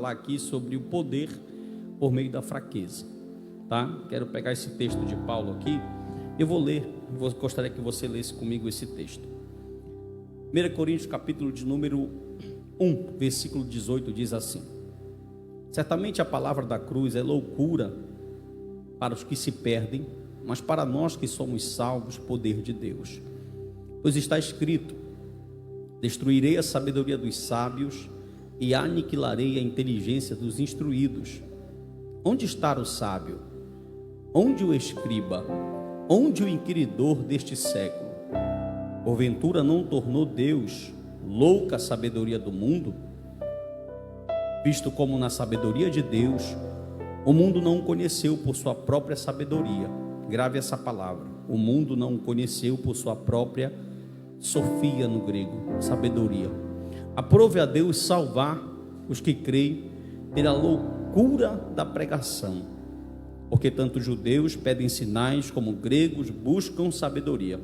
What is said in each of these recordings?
falar aqui sobre o poder por meio da fraqueza, tá? Quero pegar esse texto de Paulo aqui, eu vou ler, gostaria que você lesse comigo esse texto. 1 Coríntios capítulo de número 1, versículo 18, diz assim: certamente a palavra da cruz é loucura para os que se perdem, mas para nós que somos salvos, poder de Deus. Pois está escrito: destruirei a sabedoria dos sábios e aniquilarei a inteligência dos instruídos. Onde está o sábio? Onde o escriba? Onde o inquiridor deste século? Porventura não tornou Deus louca a sabedoria do mundo? Visto como na sabedoria de Deus, o mundo não o conheceu por sua própria sabedoria. Grave essa palavra: o mundo não o conheceu por sua própria sofia, no grego, sabedoria. Aprove a Deus salvar os que creem pela loucura da pregação, porque tanto judeus pedem sinais como gregos buscam sabedoria.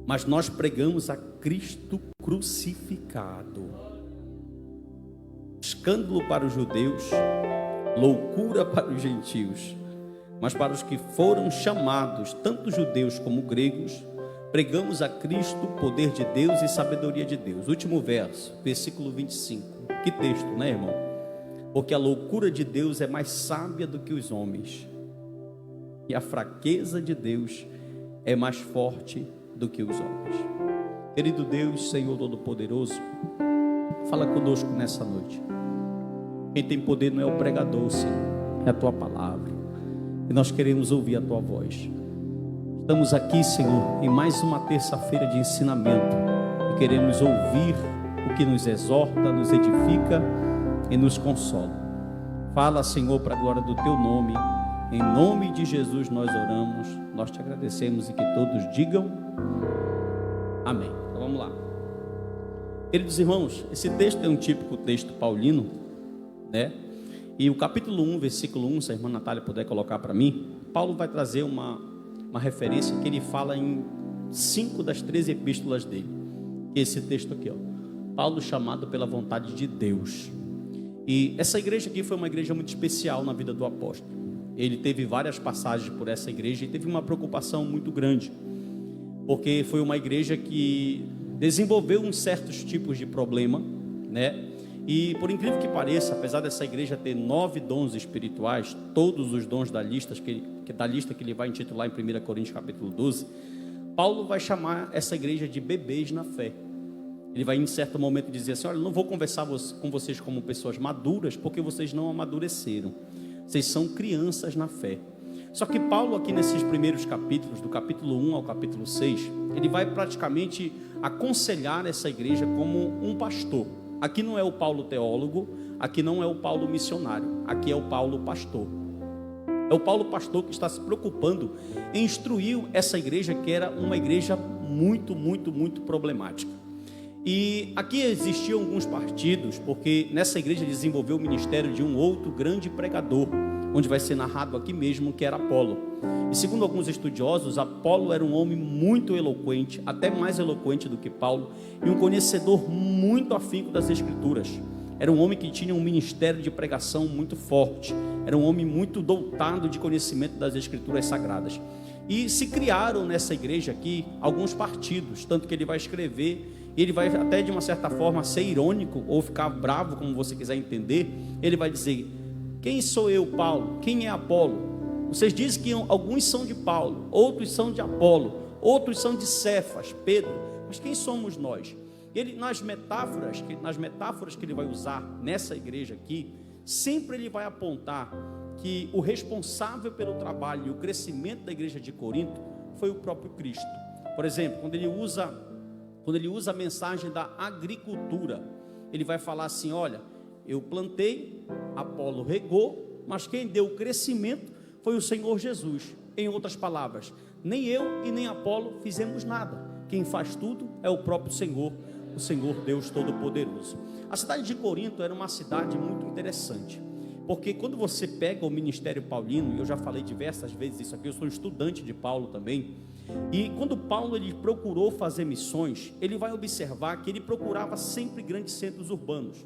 Mas nós pregamos a Cristo crucificado, escândalo para os judeus, loucura para os gentios. Mas para os que foram chamados, tanto judeus como gregos, pregamos a Cristo, poder de Deus e sabedoria de Deus. Último verso, versículo 25. Que texto, né, irmão? Porque a loucura de Deus é mais sábia do que os homens, e a fraqueza de Deus é mais forte do que os homens. Querido Deus, Senhor Todo-Poderoso, fala conosco nessa noite. Quem tem poder não é o pregador, Senhor, é a Tua palavra, e nós queremos ouvir a Tua voz. Estamos aqui, Senhor, em mais uma terça-feira de ensinamento, e queremos ouvir o que nos exorta, nos edifica e nos consola. Fala, Senhor, para a glória do Teu nome. Em nome de Jesus nós oramos, nós te agradecemos, e que todos digam amém. Então vamos lá. Queridos irmãos, esse texto é um típico texto paulino, né? E o capítulo 1, versículo 1, se a irmã Natália puder colocar para mim, Paulo vai trazer uma referência que ele fala em 5 das 13 epístolas dele. Esse texto aqui, ó. Paulo chamado pela vontade de Deus. E essa igreja aqui foi uma igreja muito especial na vida do apóstolo. Ele teve várias passagens por essa igreja e teve uma preocupação muito grande, porque foi uma igreja que desenvolveu uns certos tipos de problema, né? E por incrível que pareça, apesar dessa igreja ter 9 dons espirituais, todos os dons da lista que ele vai intitular em 1 Coríntios capítulo 12, Paulo vai chamar essa igreja de bebês na fé. Ele vai em certo momento dizer assim: olha, não vou conversar com vocês como pessoas maduras, porque vocês não amadureceram, vocês são crianças na fé. Só que Paulo aqui nesses primeiros capítulos, do capítulo 1 ao capítulo 6, ele vai praticamente aconselhar essa igreja como um pastor. Aqui não é o Paulo teólogo, aqui não é o Paulo missionário, aqui é o Paulo pastor. É o Paulo pastor que está se preocupando em instruir essa igreja, que era uma igreja muito problemática. E aqui existiam alguns partidos, porque nessa igreja desenvolveu o ministério de um outro grande pregador, onde vai ser narrado aqui mesmo, que era Apolo. E segundo alguns estudiosos, Apolo era um homem muito eloquente, até mais eloquente do que Paulo, e um conhecedor muito afinco das Escrituras. Era um homem que tinha um ministério de pregação muito forte, era um homem muito dotado de conhecimento das Escrituras sagradas. E se criaram nessa igreja aqui alguns partidos, tanto que ele vai escrever, e ele vai até de uma certa forma ser irônico, ou ficar bravo, como você quiser entender. Ele vai dizer: quem sou eu, Paulo? Quem é Apolo? Vocês dizem que alguns são de Paulo, outros são de Apolo, outros são de Cefas, Pedro, mas quem somos nós? Ele, nas metáforas que ele vai usar nessa igreja aqui, sempre ele vai apontar que o responsável pelo trabalho e o crescimento da igreja de Corinto foi o próprio Cristo. Por exemplo, quando ele usa a mensagem da agricultura, ele vai falar assim: olha, eu plantei, Apolo regou, mas quem deu o crescimento foi o Senhor Jesus. Em outras palavras, nem eu e nem Apolo fizemos nada, quem faz tudo é o próprio Senhor, o Senhor Deus Todo-Poderoso. A cidade de Corinto era uma cidade muito interessante, porque quando você pega o ministério paulino, e eu já falei diversas vezes isso aqui, eu sou estudante de Paulo também, e quando Paulo ele procurou fazer missões, ele vai observar que ele procurava sempre grandes centros urbanos.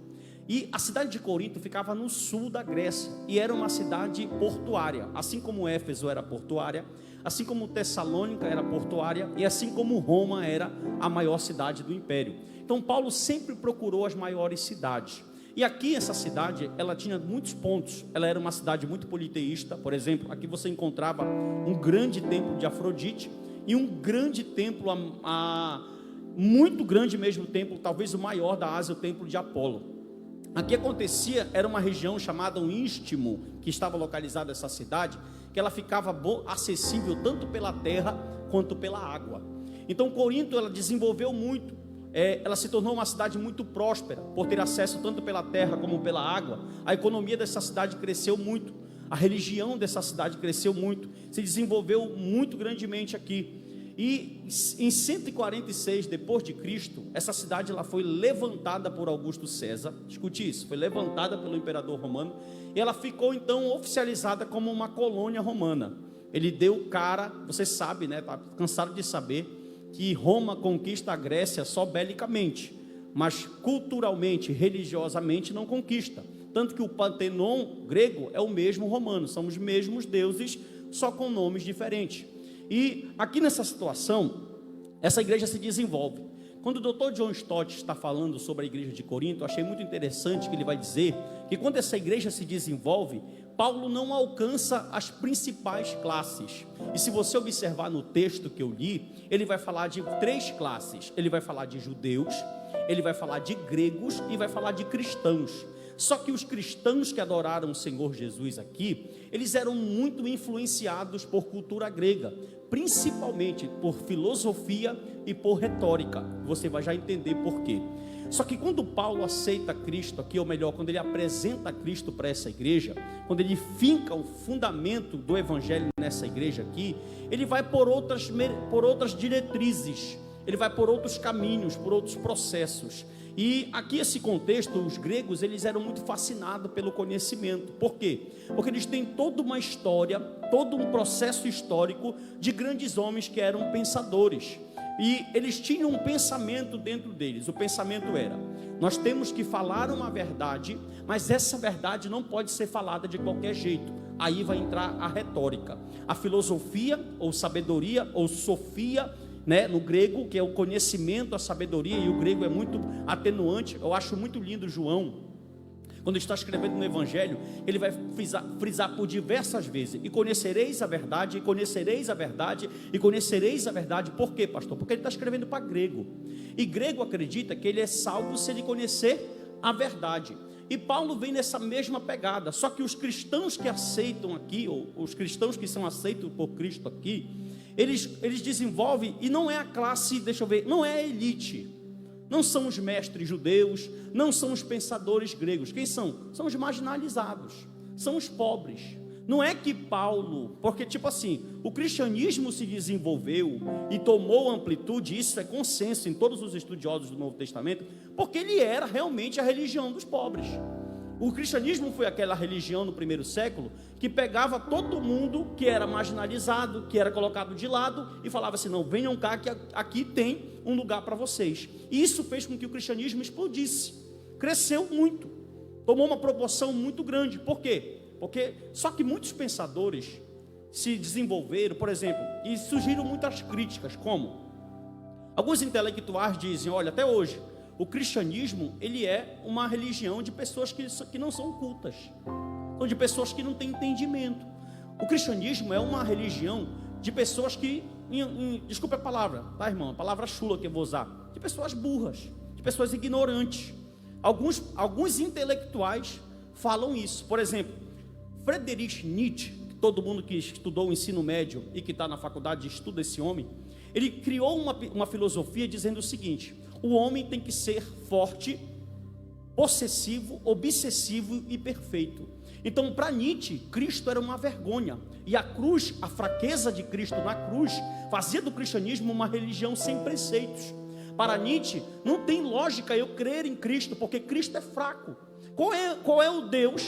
E a cidade de Corinto ficava no sul da Grécia e era uma cidade portuária, assim como Éfeso era portuária, assim como Tessalônica era portuária e assim como Roma era a maior cidade do império. Então Paulo sempre procurou as maiores cidades. E aqui essa cidade, ela tinha muitos pontos. Ela era uma cidade muito politeísta. Por exemplo, aqui você encontrava um grande templo de Afrodite e um grande templo, muito grande mesmo templo, talvez o maior da Ásia, o templo de Apolo. Aqui acontecia, era uma região chamada um Istmo, que estava localizada essa cidade, que ela ficava acessível tanto pela terra quanto pela água. Então Corinto, ela desenvolveu muito. Ela se tornou uma cidade muito próspera, por ter acesso tanto pela terra como pela água. A economia dessa cidade cresceu muito, a religião dessa cidade cresceu muito, se desenvolveu muito grandemente aqui. E em 146 depois de Cristo, essa cidade ela foi levantada por Augusto César. Escute isso, foi levantada pelo imperador romano e ela ficou então oficializada como uma colônia romana. Ele deu cara, você sabe, né? Tá cansado de saber que Roma conquista a Grécia só belicamente, mas culturalmente, religiosamente não conquista. Tanto que o Pantenon grego é o mesmo romano, são os mesmos deuses, só com nomes diferentes. E aqui nessa situação, essa igreja se desenvolve. Quando o Dr. John Stott está falando sobre a igreja de Corinto, eu achei muito interessante que ele vai dizer que quando essa igreja se desenvolve, Paulo não alcança as principais classes. E se você observar no texto que eu li, ele vai falar de 3 classes. Ele vai falar de judeus, ele vai falar de gregos e vai falar de cristãos. Só que os cristãos que adoraram o Senhor Jesus aqui, eles eram muito influenciados por cultura grega, principalmente por filosofia e por retórica. Você vai já entender por quê. Só que quando Paulo aceita Cristo aqui, ou melhor, quando ele apresenta Cristo para essa igreja, quando ele finca o fundamento do evangelho nessa igreja aqui, ele vai por outras diretrizes, ele vai por outros caminhos, por outros processos. E aqui esse contexto, os gregos, eles eram muito fascinados pelo conhecimento. Por quê? Porque eles têm toda uma história, todo um processo histórico de grandes homens que eram pensadores. E eles tinham um pensamento dentro deles. O pensamento era: nós temos que falar uma verdade, mas essa verdade não pode ser falada de qualquer jeito. Aí vai entrar a retórica, a filosofia, ou sabedoria, ou sofia, né, no grego, que é o conhecimento, a sabedoria, e o grego é muito atenuante. Eu acho muito lindo João, quando está escrevendo no Evangelho, ele vai frisar por diversas vezes: e conhecereis a verdade, e conhecereis a verdade, e conhecereis a verdade. Por quê, pastor? Porque ele está escrevendo para grego, e grego acredita que ele é salvo se ele conhecer a verdade. E Paulo vem nessa mesma pegada, só que os cristãos que aceitam aqui, ou os cristãos que são aceitos por Cristo aqui, eles desenvolvem, e não é a classe, deixa eu ver, não é a elite, não são os mestres judeus, não são os pensadores gregos. Quem são? São os marginalizados, são os pobres. Não é que Paulo, porque tipo assim, o cristianismo se desenvolveu e tomou amplitude, isso é consenso em todos os estudiosos do Novo Testamento, porque ele era realmente a religião dos pobres. O cristianismo foi aquela religião no primeiro século que pegava todo mundo que era marginalizado, que era colocado de lado, e falava assim: não, venham cá que aqui tem um lugar para vocês. E isso fez com que o cristianismo explodisse, cresceu muito, tomou uma proporção muito grande. Por quê? Porque só que muitos pensadores se desenvolveram, por exemplo, e surgiram muitas críticas, como alguns intelectuais dizem: olha, até hoje o cristianismo, ele é uma religião de pessoas que não são cultas, ou de pessoas que não têm entendimento. O cristianismo é uma religião de pessoas que, desculpe a palavra, tá, irmão? A palavra chula que eu vou usar, de pessoas burras, de pessoas ignorantes. Alguns intelectuais falam isso. Por exemplo, Friedrich Nietzsche, que todo mundo que estudou o ensino médio e que está na faculdade estuda esse homem, ele criou uma filosofia dizendo o seguinte: o homem tem que ser forte, possessivo, obsessivo e perfeito. Então, para Nietzsche, Cristo era uma vergonha, e a cruz, a fraqueza de Cristo na cruz, fazia do cristianismo uma religião sem preceitos. Para Nietzsche, não tem lógica eu crer em Cristo, porque Cristo é fraco. Qual é o Deus,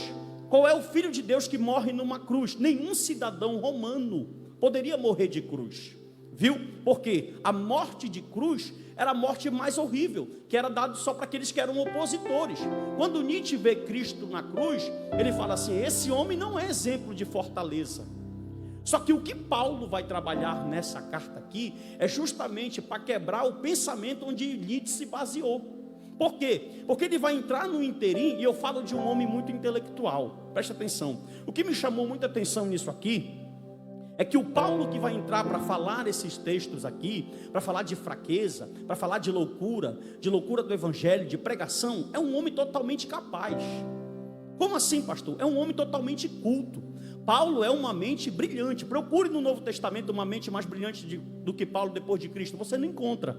qual é o Filho de Deus que morre numa cruz? Nenhum cidadão romano poderia morrer de cruz. Viu? Porque a morte de cruz era a morte mais horrível, que era dado só para aqueles que eram opositores. Quando Nietzsche vê Cristo na cruz, ele fala assim: esse homem não é exemplo de fortaleza. Só que o que Paulo vai trabalhar nessa carta aqui é justamente para quebrar o pensamento onde Nietzsche se baseou. Por quê? Porque ele vai entrar no interim, e eu falo de um homem muito intelectual. Preste atenção. O que me chamou muita atenção nisso aqui é que o Paulo que vai entrar para falar esses textos aqui, para falar de fraqueza, para falar de loucura do evangelho, de pregação, é um homem totalmente capaz. Como assim, pastor? É um homem totalmente culto. Paulo é uma mente brilhante. Procure no Novo Testamento uma mente mais brilhante do que Paulo depois de Cristo. Você não encontra.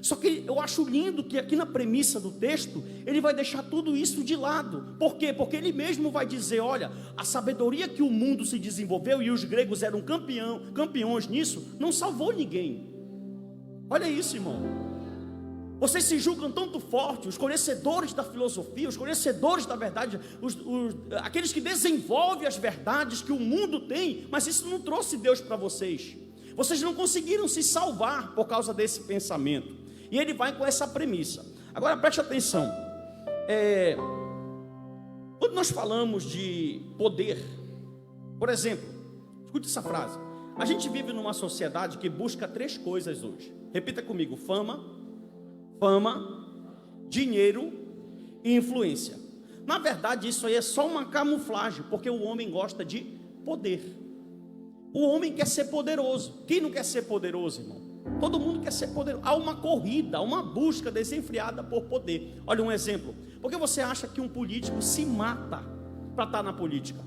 Só que eu acho lindo que aqui na premissa do texto, ele vai deixar tudo isso de lado. Por quê? Porque ele mesmo vai dizer: olha, a sabedoria que o mundo se desenvolveu, e os gregos eram campeões nisso, não salvou ninguém. Olha isso, irmão. Vocês se julgam tanto fortes, os conhecedores da filosofia, os conhecedores da verdade, aqueles que desenvolvem as verdades que o mundo tem, mas isso não trouxe Deus para vocês. Vocês não conseguiram se salvar por causa desse pensamento. E ele vai com essa premissa. Agora preste atenção. Quando nós falamos de poder, por exemplo, escute essa frase: a gente vive numa sociedade que busca 3 coisas hoje. Repita comigo: fama, dinheiro e influência. Na verdade, isso aí é só uma camuflagem, porque o homem gosta de poder. O homem quer ser poderoso. Quem não quer ser poderoso, irmão? Todo mundo quer ser poderoso. Há uma corrida, há uma busca desenfreada por poder. Olha um exemplo. Por que você acha que um político se mata para estar na política?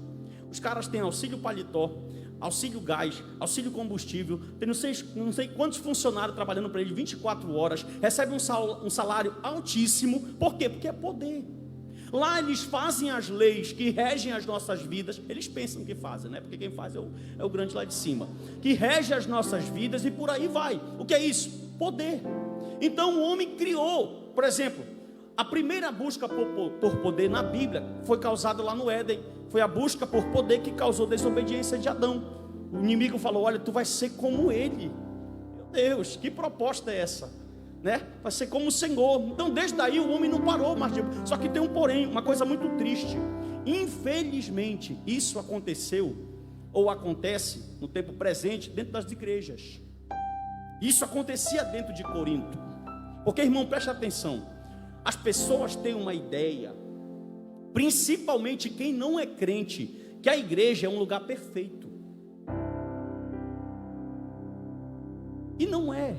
Os caras têm auxílio paletó, auxílio gás, auxílio combustível, tem não sei quantos funcionários trabalhando para ele 24 horas, recebe um salário altíssimo. Por quê? Porque é poder. Lá eles fazem as leis que regem as nossas vidas. Eles pensam que fazem, né? Porque quem faz é o grande lá de cima, que rege as nossas vidas, e por aí vai. O que é isso? Poder. Então o homem criou, por exemplo, a primeira busca por poder na Bíblia foi causada lá no Éden. Foi a busca por poder que causou desobediência de Adão. O inimigo falou: olha, tu vai ser como ele. Meu Deus, que proposta é essa? Né? Vai ser como o Senhor. Então desde daí o homem não parou mais. Só que tem um porém, uma coisa muito triste. Infelizmente isso aconteceu, ou acontece no tempo presente, dentro das igrejas. Isso acontecia dentro de Corinto. Porque, irmão, preste atenção. As pessoas têm uma ideia, principalmente quem não é crente, que a igreja é um lugar perfeito. E não é.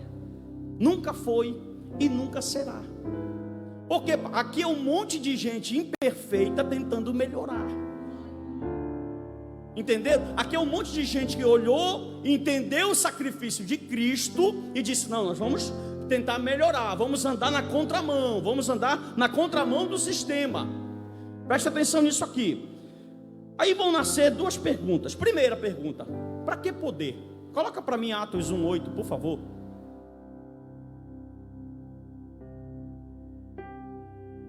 Nunca foi e nunca será. Porque aqui é um monte de gente imperfeita tentando melhorar. Entenderam? Aqui é um monte de gente que olhou, entendeu o sacrifício de Cristo e disse: não, nós vamos tentar melhorar, vamos andar na contramão, vamos andar na contramão do sistema. Preste atenção nisso aqui. Aí vão nascer 2 perguntas. Primeira pergunta: para que poder? Coloca para mim Atos 1:8, por favor.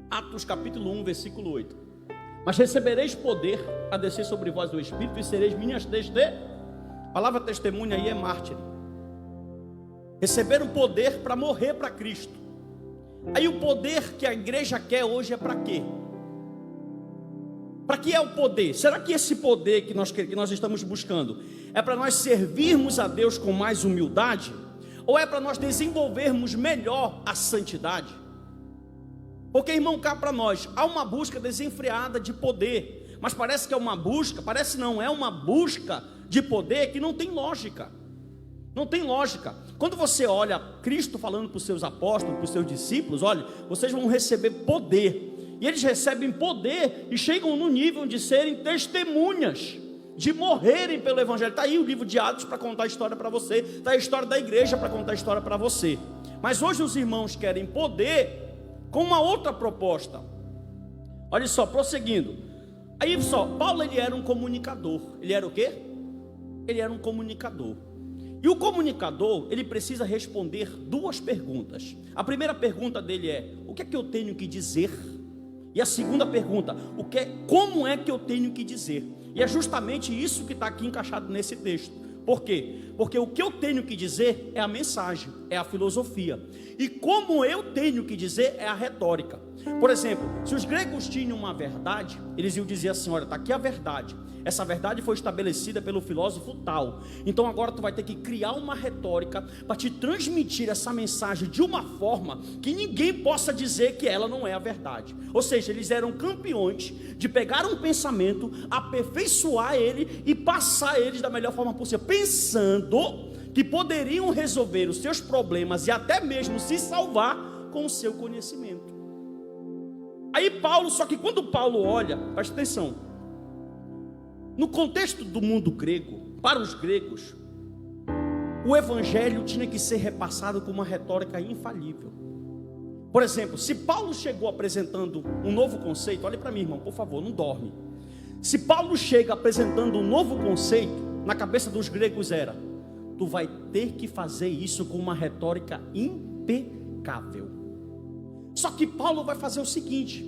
Atos capítulo 1, versículo 8. Mas recebereis poder a descer sobre vós o Espírito, e sereis minhas testemunhas. A palavra testemunha aí é mártir. Receberam poder para morrer para Cristo. Aí o poder que a igreja quer hoje é para quê? Para que é o poder? Será que esse poder que nós estamos buscando é para nós servirmos a Deus com mais humildade? Ou é para nós desenvolvermos melhor a santidade? Porque, irmão, cá para nós há uma busca desenfreada de poder, mas parece que é uma busca, parece não, é uma busca de poder que não tem lógica. Não tem lógica. Quando você olha Cristo falando para os seus apóstolos, para os seus discípulos: olha, vocês vão receber poder. E eles recebem poder e chegam no nível de serem testemunhas, de morrerem pelo evangelho. Está aí o livro de Atos para contar a história para você. Está a história da igreja para contar a história para você. Mas hoje os irmãos querem poder com uma outra proposta. Olha só, prosseguindo. Aí só, Paulo, ele era um comunicador. Ele era o quê? Ele era um comunicador. E o comunicador, ele precisa responder 2 perguntas. A primeira pergunta dele é: o que é que eu tenho que dizer? E a segunda pergunta: como é que eu tenho que dizer? E é justamente isso que está aqui encaixado nesse texto. Por quê? Porque o que eu tenho que dizer é a mensagem, é a filosofia. E como eu tenho que dizer é a retórica. Por exemplo, se os gregos tinham uma verdade, eles iam dizer assim: olha, está aqui a verdade. Essa verdade foi estabelecida pelo filósofo tal. Então agora tu vai ter que criar uma retórica para te transmitir essa mensagem de uma forma que ninguém possa dizer que ela não é a verdade. Ou seja, eles eram campeões de pegar um pensamento, aperfeiçoar ele e passar eles da melhor forma possível, pensando que poderiam resolver os seus problemas e até mesmo se salvar com o seu conhecimento. Aí Paulo, só que quando Paulo olha, presta atenção, no contexto do mundo grego, para os gregos, o evangelho tinha que ser repassado com uma retórica infalível. Por exemplo, se Paulo chegou apresentando um novo conceito, olhe para mim, irmão, por favor, não dorme. Se Paulo chega apresentando um novo conceito, na cabeça dos gregos era: tu vai ter que fazer isso com uma retórica impecável. Só que Paulo vai fazer o seguinte: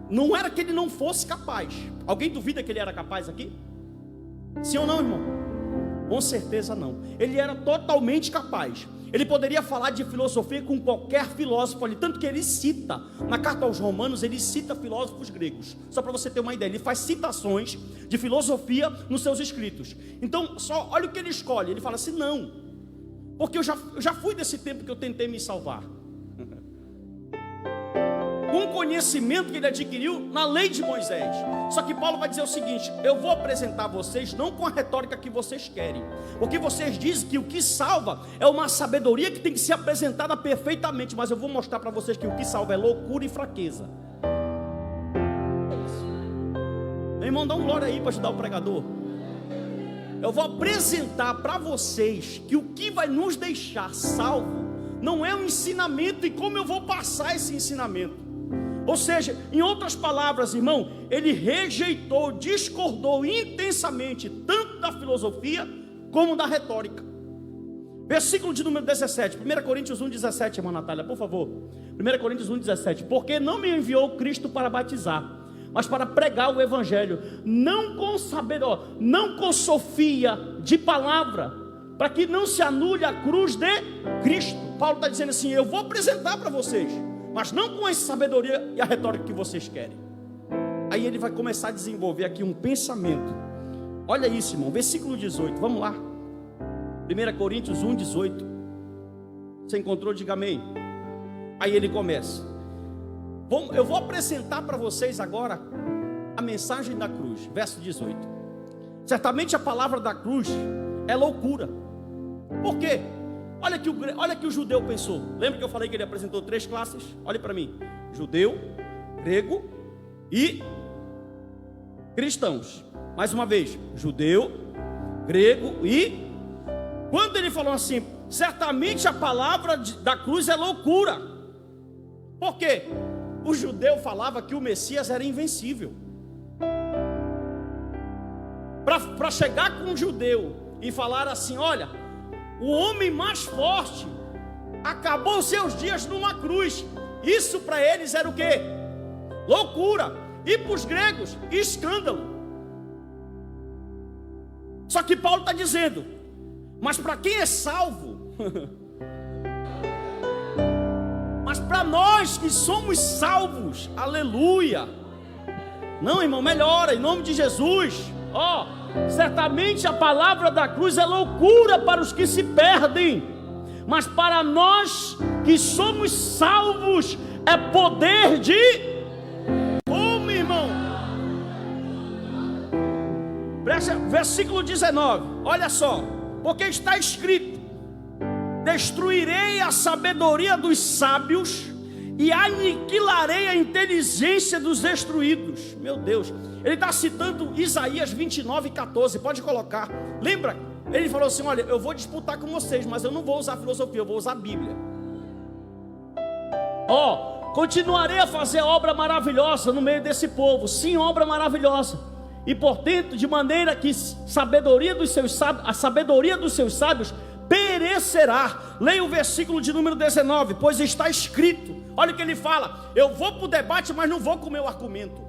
não era que ele não fosse capaz. Alguém duvida que ele era capaz aqui? Sim ou não, irmão? Com certeza não. Ele era totalmente capaz. Ele poderia falar de filosofia com qualquer filósofo ali, tanto que ele cita, na carta aos Romanos, ele cita filósofos gregos. Só para você ter uma ideia, ele faz citações de filosofia nos seus escritos. Então, só olha o que ele escolhe. Ele fala assim: não, porque eu já fui desse tempo que eu tentei me salvar. Com o conhecimento que ele adquiriu na lei de Moisés. Só que Paulo vai dizer o seguinte: eu vou apresentar vocês não com a retórica que vocês querem, porque vocês dizem que o que salva é uma sabedoria que tem que ser apresentada perfeitamente, mas eu vou mostrar para vocês que o que salva é loucura e fraqueza. Meu irmão, dá um glória aí para ajudar o pregador. Eu vou apresentar para vocês que o que vai nos deixar salvo não é um ensinamento, e como eu vou passar esse ensinamento. Ou seja, em outras palavras, irmão, ele rejeitou, discordou intensamente, tanto da filosofia como da retórica. Versículo de número 17, 1 Coríntios 1,17, irmã Natália, por favor. 1 Coríntios 1,17, porque não me enviou Cristo para batizar, mas para pregar o evangelho, não com sabedoria, não com sofia de palavra, para que não se anule a cruz de Cristo. Paulo está dizendo assim: eu vou apresentar para vocês, mas não com essa sabedoria e a retórica que vocês querem. Aí ele vai começar a desenvolver aqui um pensamento. Olha isso, irmão, versículo 18, vamos lá. 1 Coríntios 1,18. Você encontrou? Diga amém. Aí ele começa: eu vou apresentar para vocês agora a mensagem da cruz. Verso 18. Certamente a palavra da cruz é loucura. Por quê? Olha que o judeu pensou. Lembra que eu falei que ele apresentou 3 classes? Olha para mim: judeu, grego e cristãos. Mais uma vez: judeu, grego e... Quando ele falou assim, certamente a palavra da cruz é loucura. Por quê? O judeu falava que o Messias era invencível. Para chegar com um judeu e falar assim: olha, o homem mais forte acabou seus dias numa cruz, isso para eles era o quê? Loucura. E para os gregos, escândalo. Só que Paulo está dizendo: mas para quem é salvo, mas para nós que somos salvos, aleluia. Não, irmão, melhora, em nome de Jesus. Certamente a palavra da cruz é loucura para os que se perdem, mas para nós que somos salvos é poder de... Como, irmão? Versículo 19, olha só: porque está escrito: destruirei a sabedoria dos sábios e aniquilarei a inteligência dos destruídos. Meu Deus, ele está citando Isaías 29:14, pode colocar. Lembra? Ele falou assim: olha, eu vou disputar com vocês, mas eu não vou usar filosofia, eu vou usar a Bíblia. Continuarei a fazer obra maravilhosa no meio desse povo. Sim, obra maravilhosa. E portanto, de maneira que a sabedoria dos seus sábios perecerá. Leia o versículo de número 19, pois está escrito. Olha o que ele fala: eu vou para o debate, mas não vou com o meu argumento.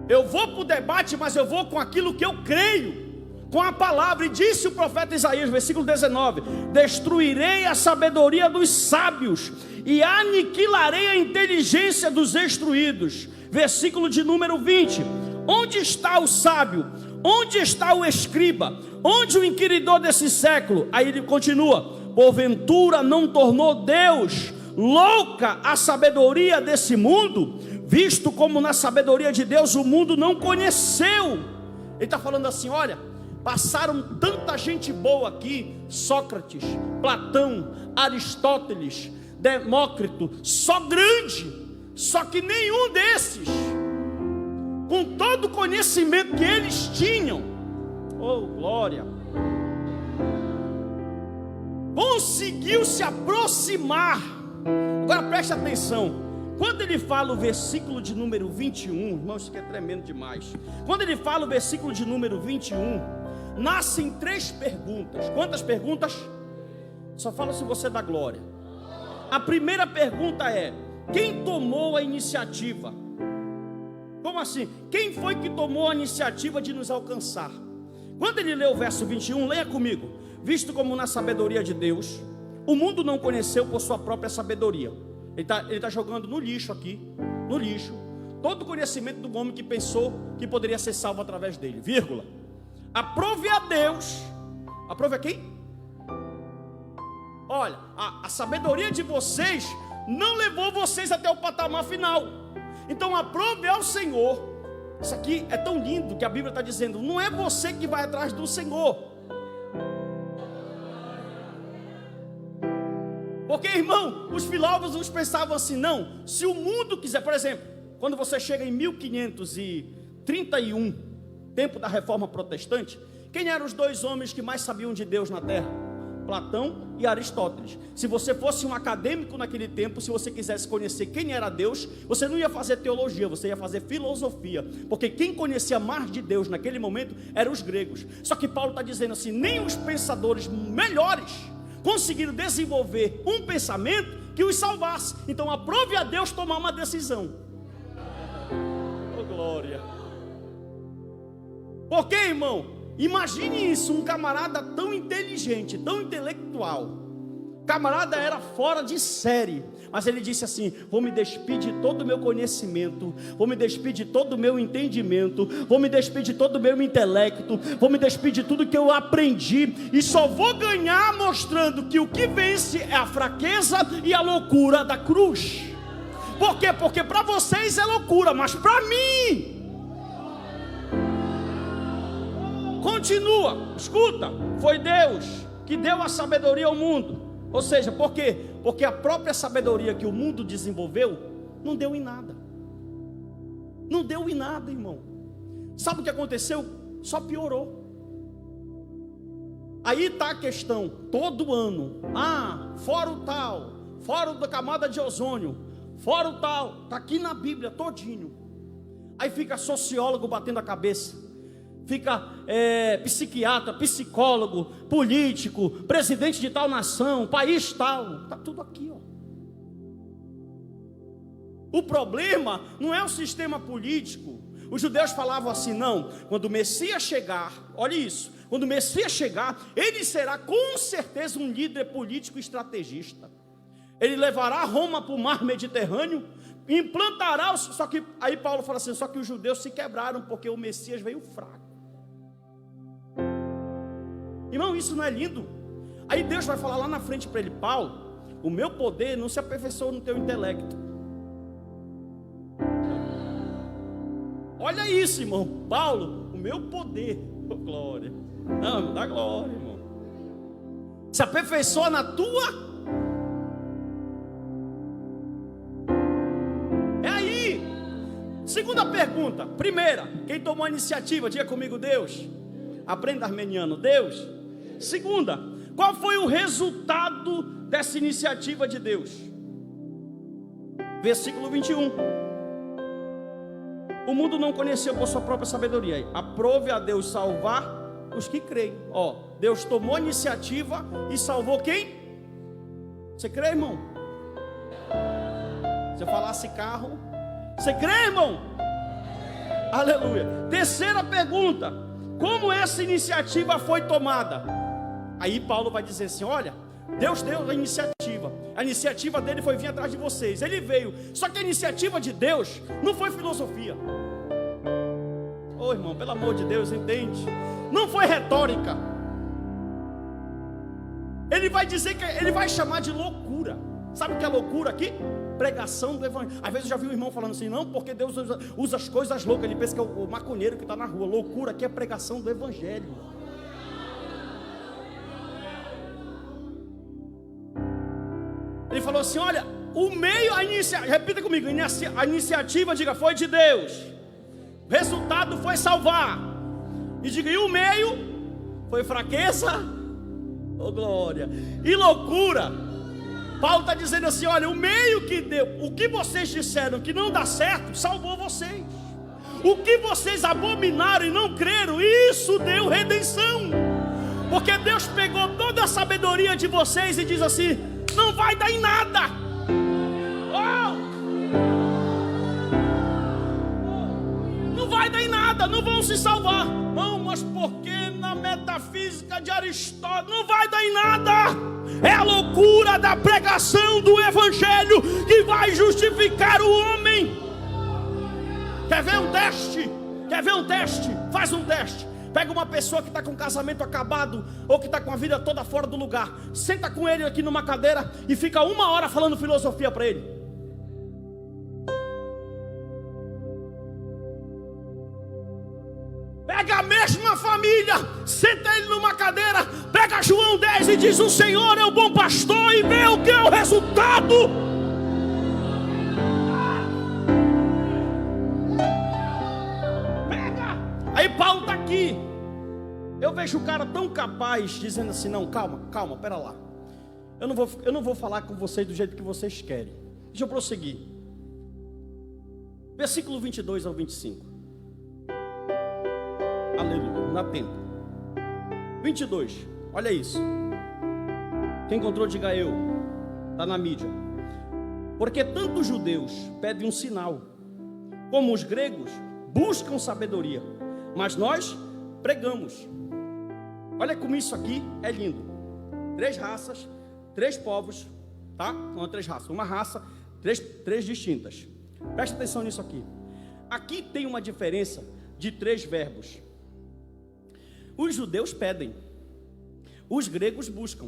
Eu vou para o debate, mas eu vou com aquilo que eu creio. com a palavra, e disse o profeta Isaías, versículo 19: destruirei a sabedoria dos sábios e aniquilarei a inteligência dos instruídos. Versículo de número 20: onde está o sábio? Onde está o escriba? Onde o inquiridor desse século? Aí ele continua: porventura não tornou Deus louca a sabedoria desse mundo, visto como na sabedoria de Deus o mundo não conheceu. Ele está falando assim: olha, passaram tanta gente boa aqui, Sócrates, Platão, Aristóteles, Demócrito, só grande, só que nenhum desses, com todo o conhecimento que eles tinham, oh glória, conseguiu se aproximar. Agora preste atenção, quando ele fala o versículo de número 21, irmãos, isso aqui é tremendo demais. Quando ele fala o versículo de número 21, nascem 3 perguntas. Quantas perguntas? Só fala se você dá glória. A primeira pergunta é: quem tomou a iniciativa? Como assim? Quem foi que tomou a iniciativa de nos alcançar? Quando ele lê o verso 21, leia comigo: visto como na sabedoria de Deus o mundo não conheceu por sua própria sabedoria. Ele está jogando no lixo aqui, no lixo, todo o conhecimento do homem que pensou que poderia ser salvo através dele, vírgula. Aprove a Deus. Aprove a quem? Olha, a sabedoria de vocês não levou vocês até o patamar final. Então aprove ao Senhor. Isso aqui é tão lindo que a Bíblia está dizendo: não é você que vai atrás do Senhor. Porque, irmão, os filósofos pensavam assim: não, se o mundo quiser, por exemplo, quando você chega em 1531, tempo da Reforma Protestante, quem eram os 2 homens que mais sabiam de Deus na terra? Platão e Aristóteles. Se você fosse um acadêmico naquele tempo, se você quisesse conhecer quem era Deus, você não ia fazer teologia, você ia fazer filosofia, porque quem conhecia mais de Deus naquele momento eram os gregos. Só que Paulo está dizendo assim: nem os pensadores melhores conseguiram desenvolver um pensamento que os salvasse. Então aprove a Deus tomar uma decisão. Oh glória! Porque, irmão, imagine isso, um camarada tão inteligente, tão intelectual. Camarada era fora de série, mas ele disse assim: vou me despir de todo o meu conhecimento, vou me despir de todo o meu entendimento, vou me despir de todo o meu intelecto, vou me despir de tudo que eu aprendi, e só vou ganhar mostrando que o que vence é a fraqueza e a loucura da cruz. Por quê? Porque para vocês é loucura, mas para mim... Continua, escuta, foi Deus que deu a sabedoria ao mundo. Ou seja, por quê? Porque a própria sabedoria que o mundo desenvolveu não deu em nada. Não deu em nada, irmão. Sabe o que aconteceu? Só piorou. Aí está a questão, todo ano: fora o tal, fora da camada de ozônio, fora o tal, está aqui na Bíblia todinho. Aí fica sociólogo batendo a cabeça, fica psiquiatra, psicólogo, político, presidente de tal nação, país tal, está tudo aqui, ó. O problema não é o sistema político. Os judeus falavam assim: não, quando o Messias chegar, olha isso, quando o Messias chegar, ele será com certeza um líder político estrategista. Ele levará Roma para o mar Mediterrâneo, implantará, só que aí Paulo fala assim: só que os judeus se quebraram porque o Messias veio fraco. Irmão, isso não é lindo? Aí Deus vai falar lá na frente para ele: Paulo, o meu poder não se aperfeiçoa no teu intelecto. Olha isso, irmão. Paulo, o meu poder, oh, glória, não dá glória, irmão, se aperfeiçoa na tua. É aí. Segunda pergunta. Primeira, quem tomou a iniciativa? Diga comigo: Deus. Aprenda armeniano: Deus. Segunda, qual foi o resultado dessa iniciativa de Deus? Versículo 21. O mundo não conheceu por sua própria sabedoria. Aprove a Deus salvar os que creem. Ó, Deus tomou a iniciativa e salvou quem? Você crê, irmão? Se eu falasse carro, você crê, irmão? Aleluia. Terceira pergunta: como essa iniciativa foi tomada? Aí Paulo vai dizer assim: olha, Deus deu a iniciativa dele foi vir atrás de vocês, ele veio, só que a iniciativa de Deus não foi filosofia. Ô irmão, pelo amor de Deus, entende? Não foi retórica. Ele vai dizer que ele vai chamar de loucura. Sabe o que é loucura aqui? Pregação do evangelho. Às vezes eu já vi um irmão falando assim: não, porque Deus usa as coisas loucas. Ele pensa que é o maconheiro que está na rua. Loucura aqui é pregação do evangelho. Ele falou assim: olha, o meio, repita comigo, a iniciativa, diga, foi de Deus. O resultado foi salvar. E diga, e o meio foi fraqueza, oh glória, e loucura. Paulo está dizendo assim: olha, o meio que deu, o que vocês disseram que não dá certo, salvou vocês. O que vocês abominaram e não creram, isso deu redenção. Porque Deus pegou toda a sabedoria de vocês e diz assim: não vai dar em nada. Não vai dar em nada, não vão se salvar. Não, mas porque na metafísica de Aristóteles não vai dar em nada. É a loucura da pregação do evangelho que vai justificar o homem. Quer ver um teste? Quer ver um teste? Faz um teste. Pega uma pessoa que está com o casamento acabado, ou que está com a vida toda fora do lugar, senta com ele aqui numa cadeira e fica 1 hora falando filosofia para ele. Pega a mesma família, senta ele numa cadeira, pega João 10 e diz: o Senhor é o bom pastor, e vê o que é o resultado. Pega. Aí Paulo está aqui. Eu vejo o cara tão capaz dizendo assim: não, calma, pera lá. Eu não vou falar com vocês do jeito que vocês querem. Deixa eu prosseguir. Versículo 22 ao 25. Aleluia, não dá tempo. 22, olha isso. Quem encontrou, diga eu. Está na mídia. Porque tanto os judeus pedem um sinal, como os gregos buscam sabedoria, mas nós pregamos. Olha como isso aqui é lindo. 3 raças, 3 povos, tá? Não, 3 raças, uma raça, 3 distintas. Presta atenção nisso aqui. Aqui tem uma diferença de 3 verbos. Os judeus pedem, os gregos buscam.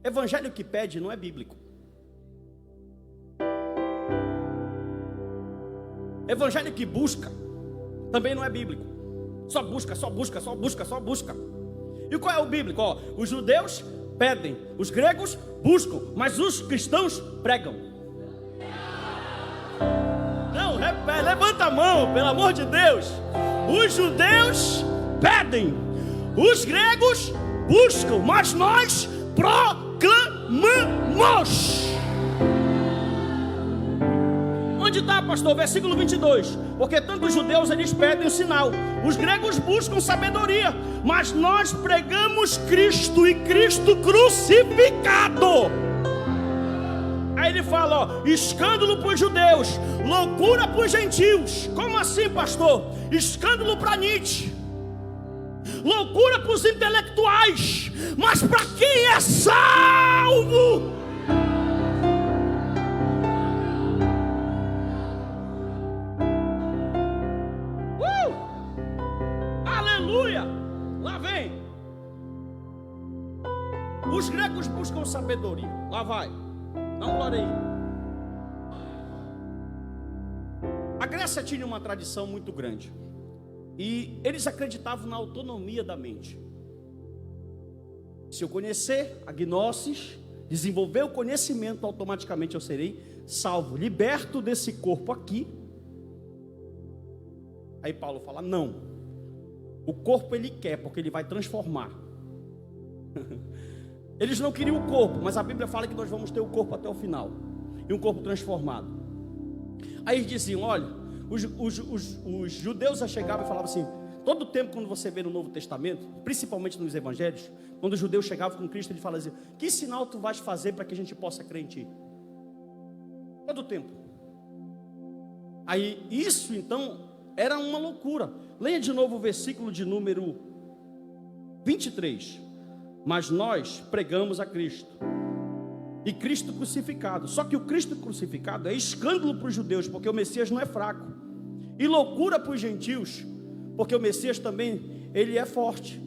Evangelho que pede não é bíblico. Evangelho que busca também não é bíblico. Só busca. E qual é o bíblico? Ó, os judeus pedem, os gregos buscam, mas os cristãos pregam. Não, levanta a mão, pelo amor de Deus. Os judeus pedem, os gregos buscam, mas nós proclamamos. Onde está, pastor? Versículo 22. Porque tanto os judeus eles pedem o sinal, os gregos buscam sabedoria, mas nós pregamos Cristo e Cristo crucificado. Aí ele fala, ó, escândalo para os judeus, loucura para os gentios. Como assim, pastor? Escândalo para Nietzsche, loucura para os intelectuais, mas para quem é salvo, aleluia, lá vem. Os gregos buscam sabedoria, lá vai, dá um glória aí. A Grécia tinha uma tradição muito grande, e eles acreditavam na autonomia da mente. Se eu conhecer a gnosis, desenvolver o conhecimento, automaticamente eu serei salvo, liberto desse corpo aqui. Aí Paulo fala, não, o corpo ele quer, porque ele vai transformar. Eles não queriam o corpo, mas a Bíblia fala que nós vamos ter o corpo até o final, e um corpo transformado. Aí eles diziam, olha, os judeus já chegavam e falavam assim, todo tempo quando você vê no Novo Testamento, principalmente nos Evangelhos, quando os judeus chegavam com Cristo, ele falava assim, que sinal tu vais fazer para que a gente possa crer em ti? Todo tempo. Aí isso então era uma loucura. Leia de novo o versículo de número 23. Mas nós pregamos a Cristo, e Cristo crucificado. Só que o Cristo crucificado é escândalo para os judeus, porque o Messias não é fraco, e loucura para os gentios, porque o Messias também, ele é forte.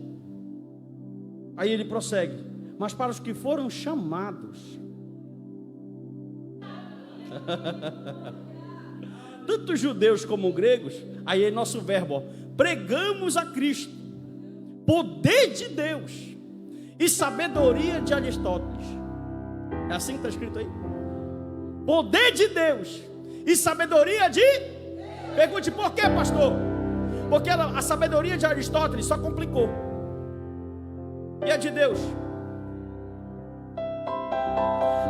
Aí ele prossegue: mas para os que foram chamados, tanto judeus como gregos, aí é nosso verbo, ó, pregamos a Cristo, poder de Deus e sabedoria de Aristóteles. É assim que está escrito aí? Poder de Deus e sabedoria de... Pergunte por quê, pastor? Porque a sabedoria de Aristóteles só complicou, e a de Deus?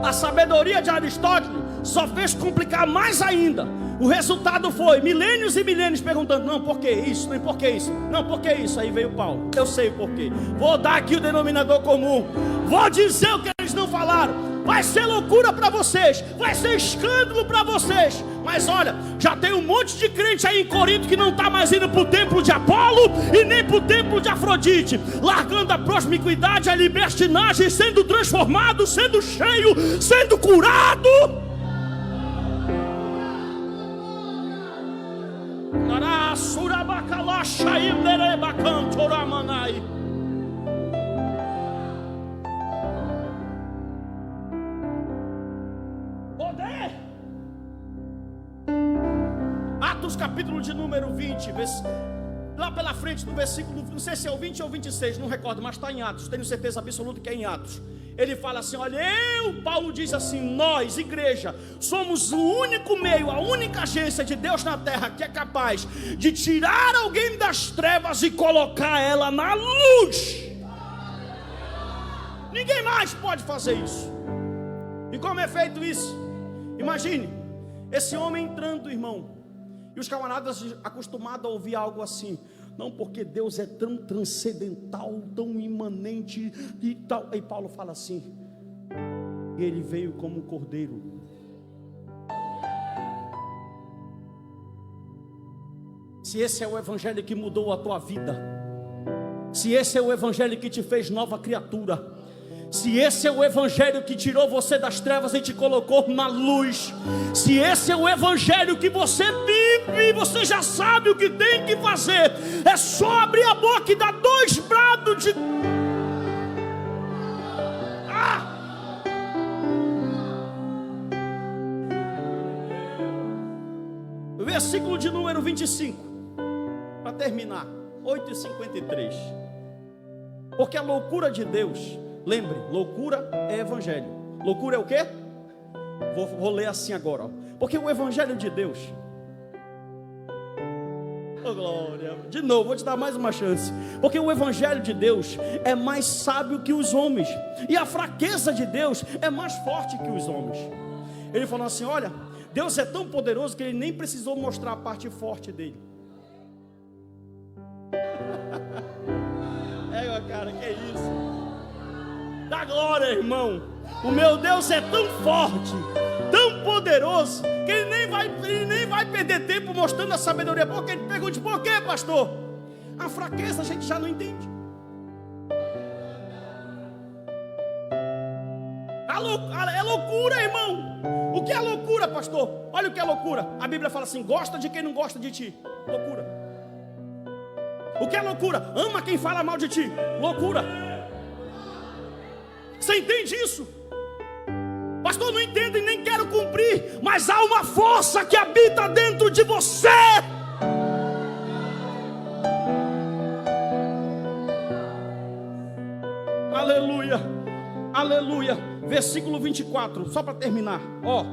A sabedoria de Aristóteles só fez complicar mais ainda. O resultado foi milênios e milênios perguntando: não, por que isso? Não, por que isso? Não, por que isso? Aí veio Paulo: eu sei por quê. Vou dar aqui o denominador comum, vou dizer o que eles não falaram. Vai ser loucura para vocês, vai ser escândalo para vocês, mas olha, já tem um monte de crente aí em Corinto que não está mais indo para o templo de Apolo e nem para o templo de Afrodite, largando a promiscuidade, a libertinagem, sendo transformado, sendo cheio, sendo curado. Atos capítulo de número 20, lá pela frente no versículo, não sei se é o 20 ou 26, não recordo, mas está em Atos, tenho certeza absoluta que é em Atos. Ele fala assim: olha, Paulo diz assim: nós, igreja, somos o único meio, a única agência de Deus na terra que é capaz de tirar alguém das trevas e colocar ela na luz. Ninguém mais pode fazer isso. E como é feito isso? Imagine esse homem entrando, irmão, e os camaradas acostumados a ouvir algo assim: não, porque Deus é tão transcendental, tão imanente e tal. Aí Paulo fala assim: e ele veio como um cordeiro. Se esse é o evangelho que mudou a tua vida, se esse é o evangelho que te fez nova criatura, se esse é o evangelho que tirou você das trevas e te colocou na luz, se esse é o evangelho que você vive, você já sabe o que tem que fazer. É só abrir a boca e dar 2 brados de... Versículo de número 25, para terminar, 8:53. Porque a loucura de Deus... Lembre, loucura é evangelho. Loucura é o quê? Vou ler assim agora, ó. Porque o evangelho de Deus... Oh, glória. De novo, vou te dar mais uma chance. Porque o evangelho de Deus é mais sábio que os homens, e a fraqueza de Deus é mais forte que os homens. Ele falou assim: olha, Deus é tão poderoso que ele nem precisou mostrar a parte forte dele. É, cara, que é isso? Da glória, irmão. O meu Deus é tão forte, tão poderoso, que ele nem vai perder tempo mostrando a sabedoria. Porque ele pergunta: por quê, pastor? A fraqueza a gente já não entende. É loucura, irmão. O que é loucura, pastor? Olha o que é loucura. A Bíblia fala assim: gosta de quem não gosta de ti. Loucura. O que é loucura? Ama quem fala mal de ti. Loucura. Você entende isso? Pastor, não entendo e nem quero cumprir, mas há uma força que habita dentro de você. Aleluia, aleluia. Versículo 24, só para terminar. Ó,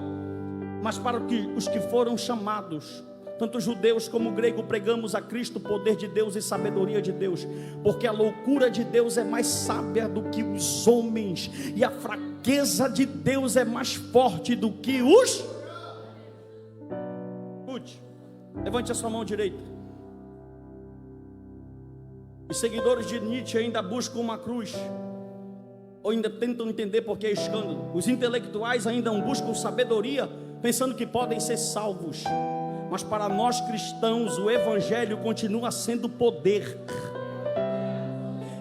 mas para os que foram chamados, tanto judeus como grego, pregamos a Cristo, poder de Deus e sabedoria de Deus, porque a loucura de Deus é mais sábia do que os homens, e a fraqueza de Deus é mais forte do que os... Escute, levante a sua mão direita. Os seguidores de Nietzsche ainda buscam uma cruz, ou ainda tentam entender porque é escândalo. Os intelectuais ainda buscam sabedoria, pensando que podem ser salvos. Mas para nós cristãos, o Evangelho continua sendo poder.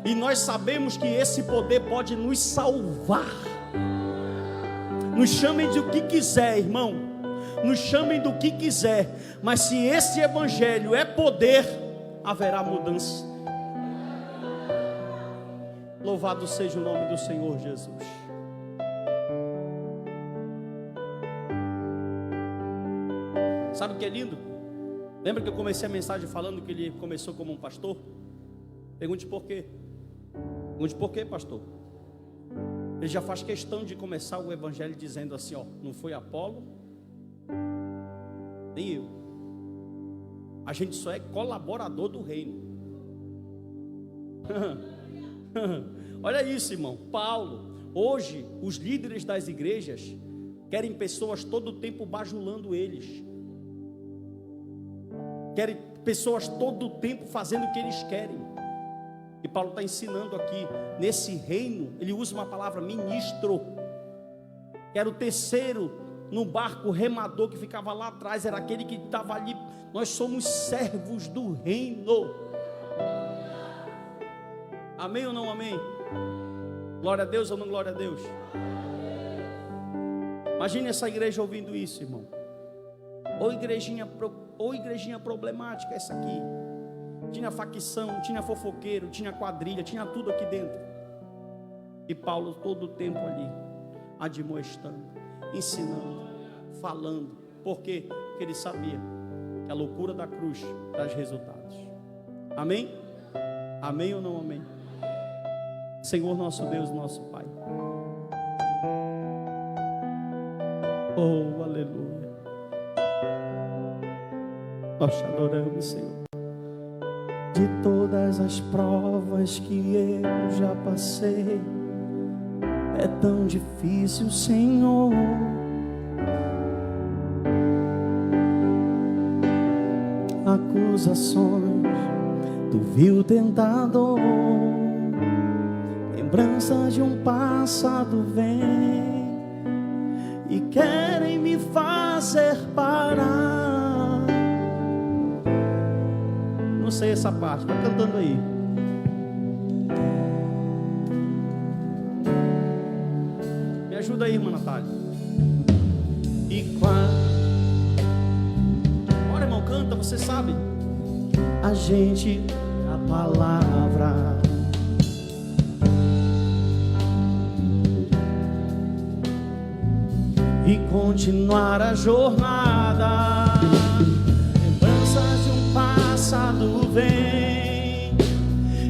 E nós sabemos que esse poder pode nos salvar. Nos chamem de o que quiser, irmão. Nos chamem do que quiser. Mas se esse Evangelho é poder, haverá mudança. Louvado seja o nome do Senhor Jesus. Sabe o que é lindo? Lembra que eu comecei a mensagem falando que ele começou como um pastor? Pergunte por quê. Pergunte por quê, pastor? Ele já faz questão de começar o evangelho dizendo assim, ó, não foi Apolo, nem eu. A gente só é colaborador do reino. Olha isso, irmão. Paulo, hoje os líderes das igrejas querem pessoas todo o tempo bajulando eles. Querem pessoas todo o tempo fazendo o que eles querem. E Paulo está ensinando aqui, nesse reino, ele usa uma palavra ministro, que era o terceiro no barco remador que ficava lá atrás, era aquele que estava ali. Nós somos servos do reino. Amém ou não amém? Glória a Deus ou não glória a Deus? Imagine essa igreja ouvindo isso, irmão. Ou igrejinha problemática essa aqui. Tinha facção, tinha fofoqueiro, tinha quadrilha, tinha tudo aqui dentro. E Paulo todo o tempo ali, admoestando, ensinando, falando. Por quê? Porque ele sabia que a loucura da cruz traz resultados. Amém? Amém ou não amém? Senhor nosso Deus, nosso Pai. Oh, aleluia. Nós te adoramos, Senhor. De todas as provas que eu já passei, é tão difícil, Senhor. Acusações do vil tentador, lembranças de um passado vem e querem me fazer parar. Não sei essa parte, vai cantando aí. Me ajuda aí, irmã Natália. E quando... Bora, irmão, canta, você sabe. A gente, a palavra, e continuar a jornada. Lembranças de um passado vem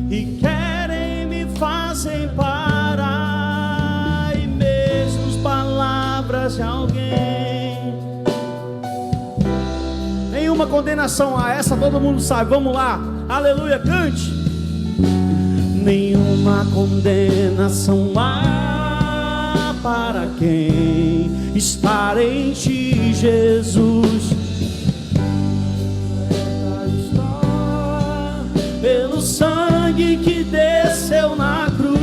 e querem me fazer parar. E mesmo as palavras de alguém, nenhuma condenação a essa, todo mundo sabe. Vamos lá, aleluia, cante. Nenhuma condenação há para quem está em ti, Jesus. Pelo sangue que desceu na cruz,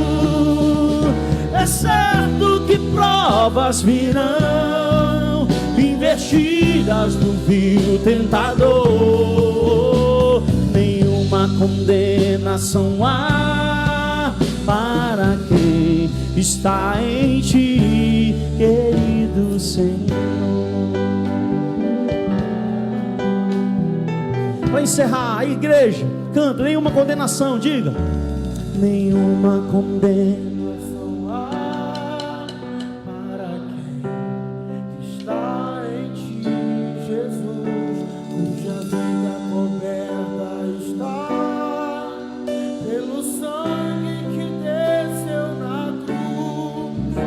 é certo que provas virão, investidas do vil tentador. Nenhuma condenação há para quem está em ti, querido Senhor. Para encerrar, a igreja canta, nenhuma condenação, diga. Nenhuma condenação há para quem está em ti, Jesus, cuja vida coberta está pelo sangue que desceu na cruz.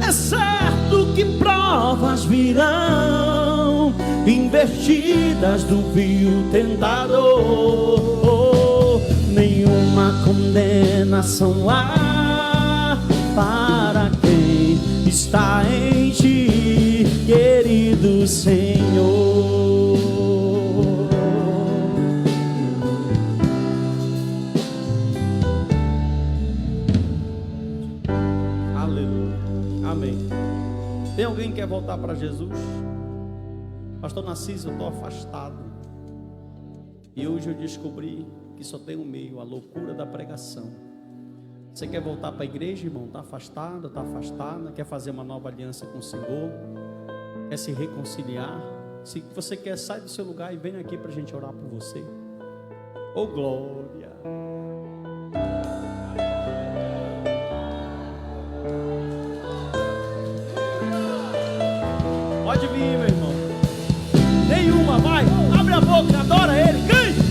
É certo que provas virão, investidas do vil tentador. Nenhuma condenação há para quem está em ti, querido Senhor. Aleluia, amém. Tem alguém que quer voltar para Jesus? Pastor Narciso, eu estou afastado. E hoje eu descobri que só tem um meio, a loucura da pregação. Você quer voltar para a igreja, irmão? Está afastado, está afastada, quer fazer uma nova aliança com o Senhor, quer se reconciliar? Se você quer, sai do seu lugar e vem aqui para a gente orar por você. Oh glória! Pode vir, meu irmão. Nenhuma, vai, abre a boca, adora Ele, cante.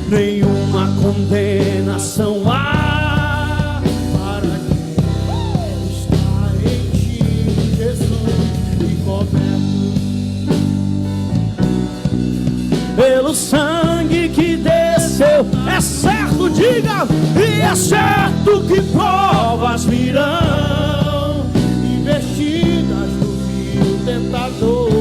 Nenhuma condenação há para quem está em ti, Jesus, e coberto pelo sangue que desceu. É certo, diga, e é certo que provas virão, investidas no vil tentador.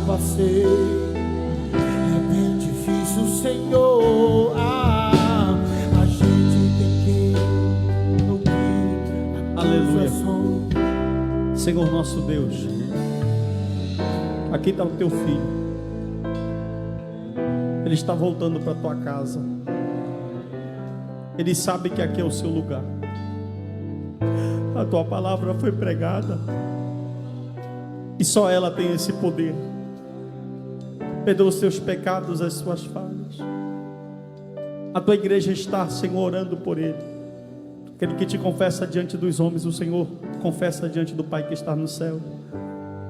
Passei, é bem difícil, Senhor. A gente tem que ouvir. Aleluia. Senhor nosso Deus, aqui está o teu filho. Ele está voltando para a tua casa. Ele sabe que aqui é o seu lugar. A tua palavra foi pregada e só ela tem esse poder. Perdoa os teus pecados, as suas falhas. A tua igreja está, Senhor, orando por ele. Aquele que te confessa diante dos homens, o Senhor confessa diante do Pai que está no céu.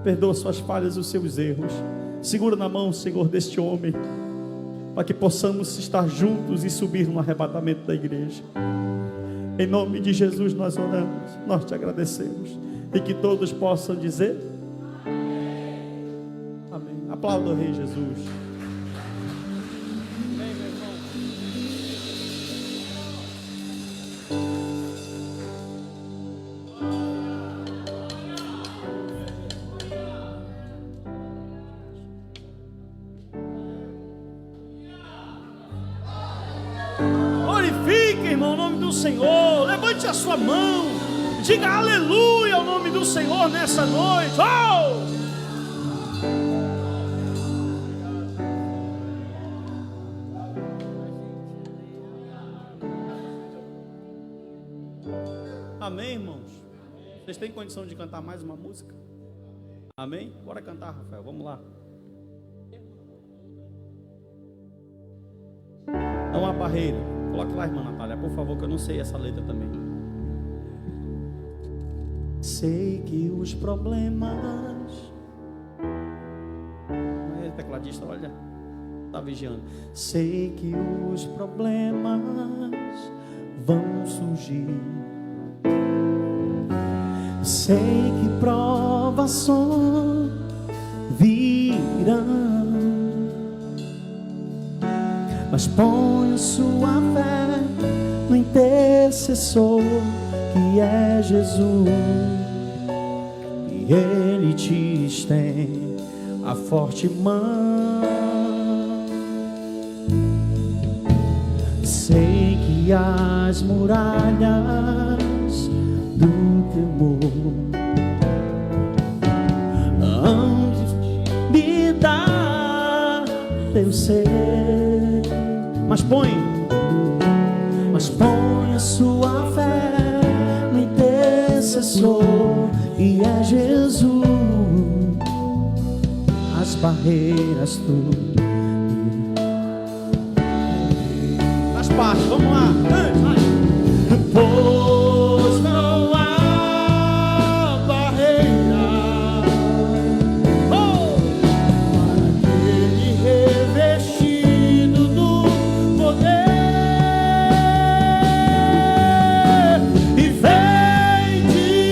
Perdoa suas falhas, os seus erros. Segura na mão, Senhor, deste homem, para que possamos estar juntos e subir no arrebatamento da igreja. Em nome de Jesus nós oramos, nós te agradecemos. E que todos possam dizer amém. Aplauda o Rei Jesus. Amém, meu irmão. Glorifique, irmão, o nome do Senhor. Levante a sua mão. Diga aleluia ao nome do Senhor nessa noite. Oh! Amém, irmãos? Vocês têm condição de cantar mais uma música? Amém? Bora cantar, Rafael, vamos lá. Não há barreira. Coloque lá, irmã Natália, por favor, que eu não sei essa letra também. Sei que os problemas... Tecladista, olha, tá vigiando. Sei que os problemas vão surgir. Sei que provações virão, mas ponho sua fé no intercessor que é Jesus, e Ele te estende a forte mão. Sei que as muralhas do temor hão de me dar teu ser, mas põe a sua fé no intercessor e é Jesus. As barreiras tudo nas partes, vamos lá, pois não há barreira para aquele revestido do poder e vem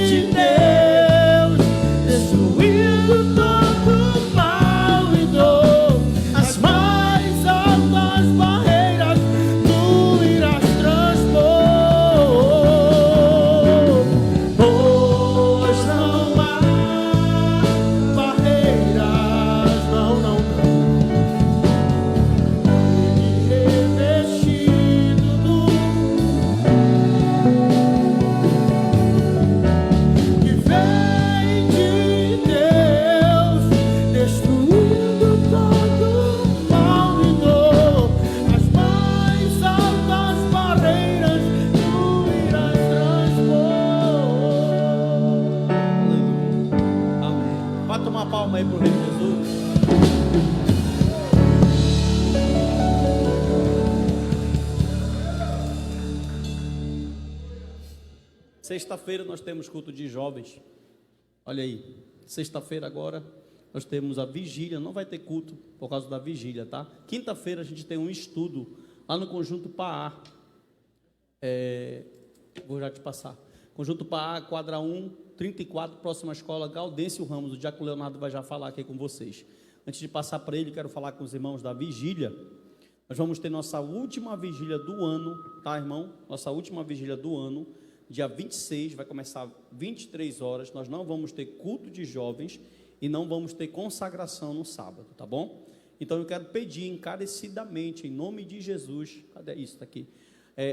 de Deus destruindo todo mal e dor. As mais altas barreiras tu irás transformar. palma aí para o Rei Jesus. Sexta-feira nós temos culto de jovens. Olha aí, sexta-feira agora nós temos a vigília. Não vai ter culto por causa da vigília, tá? Quinta-feira a gente tem um estudo lá no Conjunto Paá. Vou já te passar. Conjunto Paá, quadra 1, 34, próxima escola Gaudêncio Ramos. O Diácono Leonardo vai já falar aqui com vocês. Antes de passar para ele, quero falar com os irmãos da vigília. Nós vamos ter nossa última vigília do ano, tá, irmão? Nossa última vigília do ano. Dia 26, vai começar 23 horas, nós não vamos ter culto de jovens e não vamos ter consagração no sábado, tá bom? Então eu quero pedir encarecidamente, em nome de Jesus, cadê isso? Está aqui.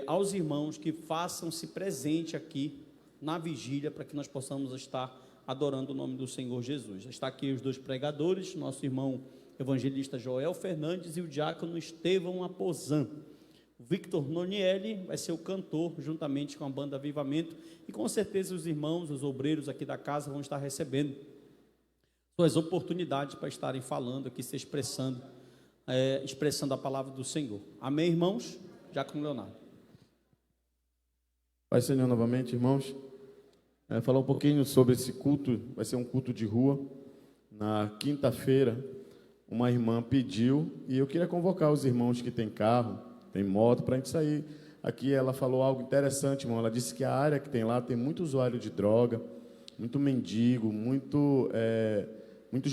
Aos irmãos que façam-se presente aqui na vigília, para que nós possamos estar adorando o nome do Senhor Jesus. Está aqui os dois pregadores, nosso irmão evangelista Joel Fernandes e o diácono Estevão Aposan. O Victor Nonielli vai ser o cantor, juntamente com a banda Avivamento, e com certeza os irmãos, os obreiros aqui da casa vão estar recebendo suas oportunidades para estarem falando aqui, se expressando, expressando a palavra do Senhor. Amém, irmãos? Diácono Leonardo. Pai Senhor, novamente, irmãos, falar um pouquinho sobre esse culto. Vai ser um culto de rua. Na quinta-feira, uma irmã pediu, e eu queria convocar os irmãos que têm carro, tem moto, para a gente sair. Aqui ela falou algo interessante, irmão. Ela disse que a área que tem lá tem muito usuário de droga, muito mendigo, muitos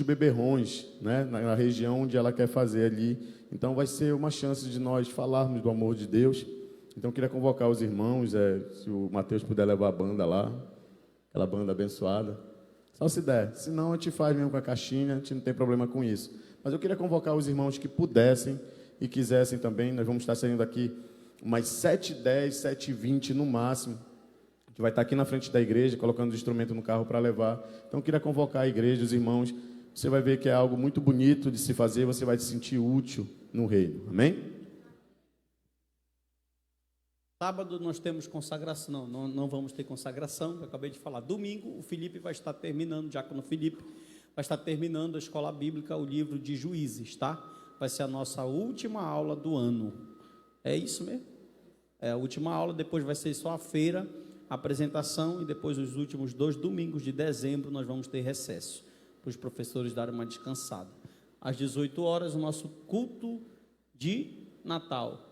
beberrões, né, na região onde ela quer fazer ali. Então vai ser uma chance de nós falarmos do amor de Deus. Então eu queria convocar os irmãos, se o Mateus puder levar a banda lá, aquela banda abençoada, só se der. Se não, a gente faz mesmo com a caixinha, a gente não tem problema com isso. Mas eu queria convocar os irmãos que pudessem e quisessem também. Nós vamos estar saindo aqui umas 7h10, 7h20 no máximo. A gente vai estar aqui na frente da igreja, colocando o instrumento no carro para levar. Então eu queria convocar a igreja, os irmãos. Você vai ver que é algo muito bonito de se fazer, você vai se sentir útil no reino. Amém? Sábado nós temos consagração, não vamos ter consagração, eu acabei de falar. Domingo o Felipe vai estar terminando, o diácono Felipe vai estar terminando a escola bíblica, o livro de Juízes, tá? Vai ser a nossa última aula do ano. É isso mesmo? É a última aula, depois vai ser só a feira, a apresentação, e depois os últimos 2 domingos de dezembro nós vamos ter recesso, para os professores darem uma descansada. Às 18 horas, o nosso culto de Natal.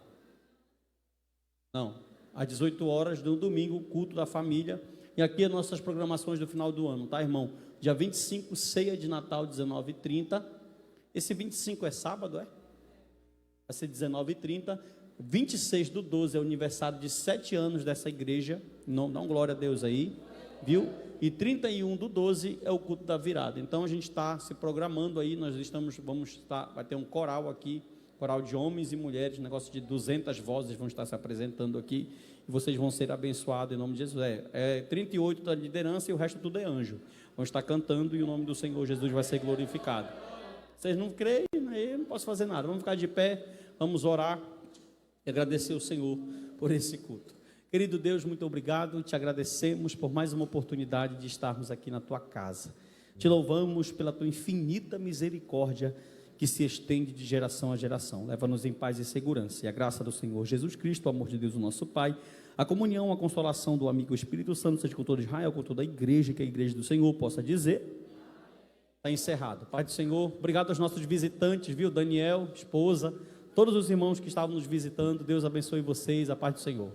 Não, às 18 horas do domingo, o culto da família. E aqui as nossas programações do final do ano, tá, irmão? Dia 25, ceia de Natal, 19h30. Esse 25 é sábado, é? Vai ser 19h30. 26/12 é o aniversário de 7 anos dessa igreja. Não, dá um glória a Deus aí, viu? E 31/12 é o culto da virada. Então a gente está se programando aí. Vai ter um coral aqui, coral de homens e mulheres, negócio de 200 vozes vão estar se apresentando aqui. E vocês vão ser abençoados em nome de Jesus. 38 da liderança e o resto tudo é anjo. Vão estar cantando e o nome do Senhor Jesus vai ser glorificado. Vocês não creem, eu não posso fazer nada. Vamos ficar de pé, vamos orar e agradecer o Senhor por esse culto. Querido Deus, muito obrigado. Te agradecemos por mais uma oportunidade de estarmos aqui na tua casa. Te louvamos pela tua infinita misericórdia que se estende de geração a geração. Leva-nos em paz e segurança. E a graça do Senhor Jesus Cristo, o amor de Deus, o nosso Pai, a comunhão, a consolação do amigo Espírito Santo, seja com todo Israel, com toda a igreja, que a igreja do Senhor possa dizer. Está encerrado. Pai do Senhor, obrigado aos nossos visitantes, viu? Daniel, esposa, todos os irmãos que estavam nos visitando. Deus abençoe vocês. A paz do Senhor.